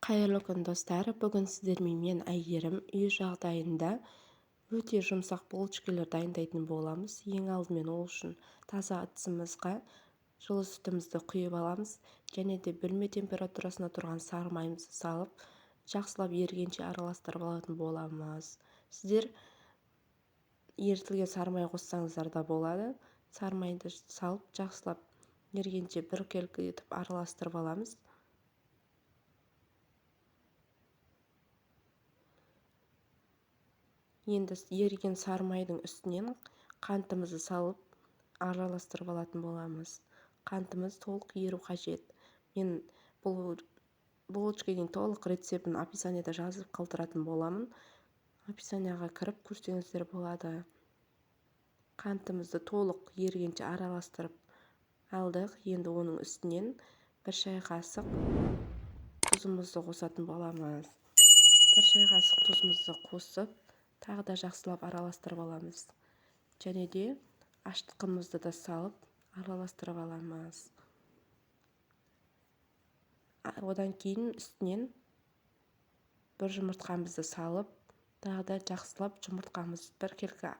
Қайырлы күн достар, бүгін сіздермен мен Әйгерім үй жағдайында өте жұмсақ булочкалар дайындайтын боламыз. Ең алдымен ол үшін таза ыдысымызға жылы сүтімізді құйып аламыз және де бөлме температурасында тұрған сары майымызды салып, жақсылап ерігенше араластырып алатын боламыз. Сіздер ерітілген сары май қоссаңыздар да болады. Сары майды салып, жақсылап ерігенше біркелкі етіп араластырып аламыз. Енді еріген сары майдың үстінен қантымызды салып араластырып алатын боламыз. Қантымыз толық еру қажет. Мен бұл булочканың толық рецептін описаниеда жазып қалдыратын боламын. Описанияға кіріп көрсеңіздер болады. Қантымызды толық ерігенше араластырып алдық. Енді оның үстінен 1 шай қасық тұзымызды қосатын боламыз. 1 шай қасық тұзымызды қосып, тағы да жақсылап араластырып аламыз. Және де аштықымызды да салып араластырып аламыз. Одан кейін үстінен бір жұмыртқамызды салып, тағы да жақсылап жұмыртқамызды біркелкі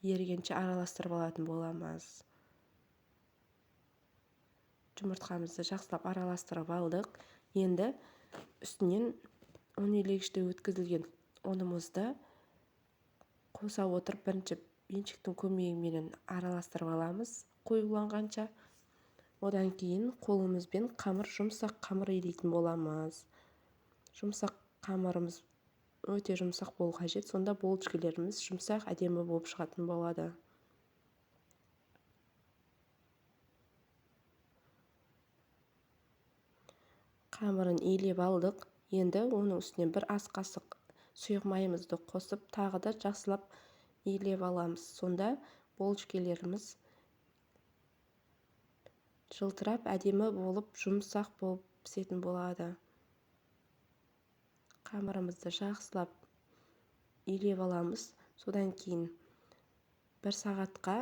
ерігенше араластырып алатын боламыз. Жұмыртқамызды жақсылап араластырып алдық. Енді үстінен унилегіште өткізілген ұнымызды қоса отырып бірінші бенчиктің көмегімен араластырып аламыз қоюланғанша. Одан кейін қолымызбен жұмсақ қамыр илейтін боламыз. Жұмсақ қамырымыз өте жұмсақ болу қажет, сонда булочкаларымыз жұмсақ, әдемі болып шығатын болады. Қамырын илеп алдық. Енді оның үстіне 1 ас қасық сұйық майымызды қосып, тағы да жақсылап илеп аламыз. Сонда булочкаларымыз жылтырап, әдемі болып, жұмсақ болып пісетін болады. Қамырымызды жақсылап илеп аламыз. Содан кейін 1 сағатқа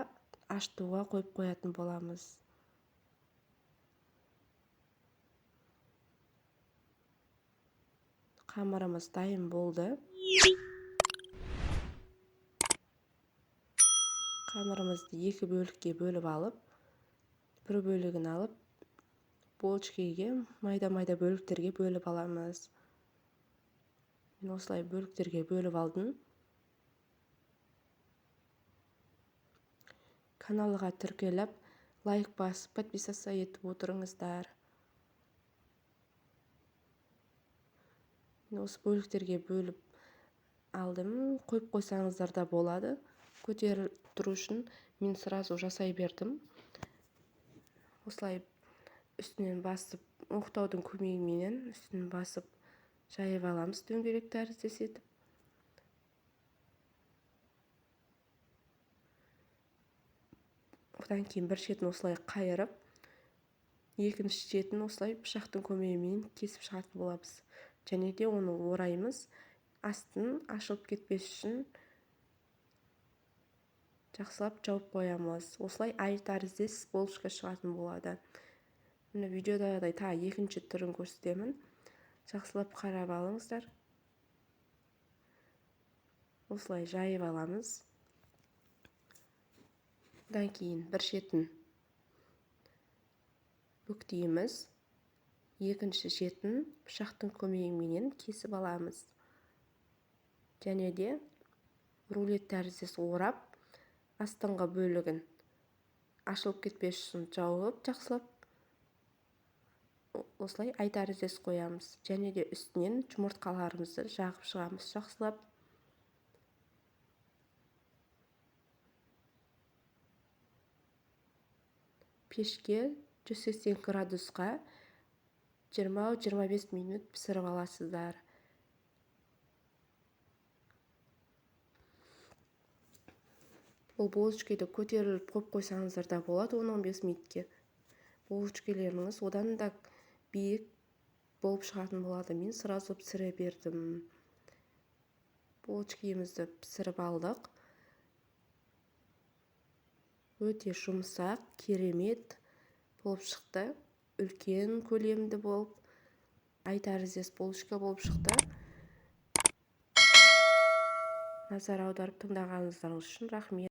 ашытуға қойып қоятын боламыз. Қамырымыз дайын болды. Қамырымызды 2 бөлікке бөліп алып, бір бөлігін алып, булочкаға майда-майда бөліктерге бөліп аламыз. Мен осылай бөліктерге бөліп алдым. Каналға тіркеліп, лайк басып, подписаться етіп отырыңыздар. Мен осы бөліктерге бөліп алдым. Қойып қойсаңыздар да болады. Көтеріп тұру үшін мен сразу жасай бердім. Осылай үстінен басып, оқтаудың көмегімен үстінен басып жайып аламыз дөңгелек тәріздес етіп. Одан кейін бір шетін осылай қайырып, екінші шетін осылай пышақтың көмегімен кесіп шығатын боламыз. Және де оны ораймыз. Астын ашылып кетпес үшін жақсылап жауып қоямыз. Осылай ай тәріздес булочка шығатын болады. Міне видеодағыдай тағы екінші түрін көрсетемін. Жақсылап қарап алыңыздар. Осылай жайып аламыз. Одан кейін бір шетін бүктейміз. Екінші шетін пышақтың көмегімен кесіп аламыз. Және де рулет тәріздес орап, астыңғы бөлігін ашылып кетпес үшін жауып, жақсылап осылай ай тәріздес қоямыз. Және де үстінен жұмыртқаларымызды жағып шығамыз жақсылап. Пешке 180 градусқа 20-25 минут пісіріп аласыздар. Бұл булочканы көтеріліп қойып қойсаңыздар да болады 10-15 минутке. Булочкаларыңыз одан да биік болып шығатын болады. Мен сразу пісіре бердім. Булочкамызды пісіріп алдық. Өте жұмсақ, керемет болып шықты. Үлкен көлемді болып. айтар іздес булочка болып шықты. Назар аударып тыңдағаныңыздарыңыз үшін рахмет.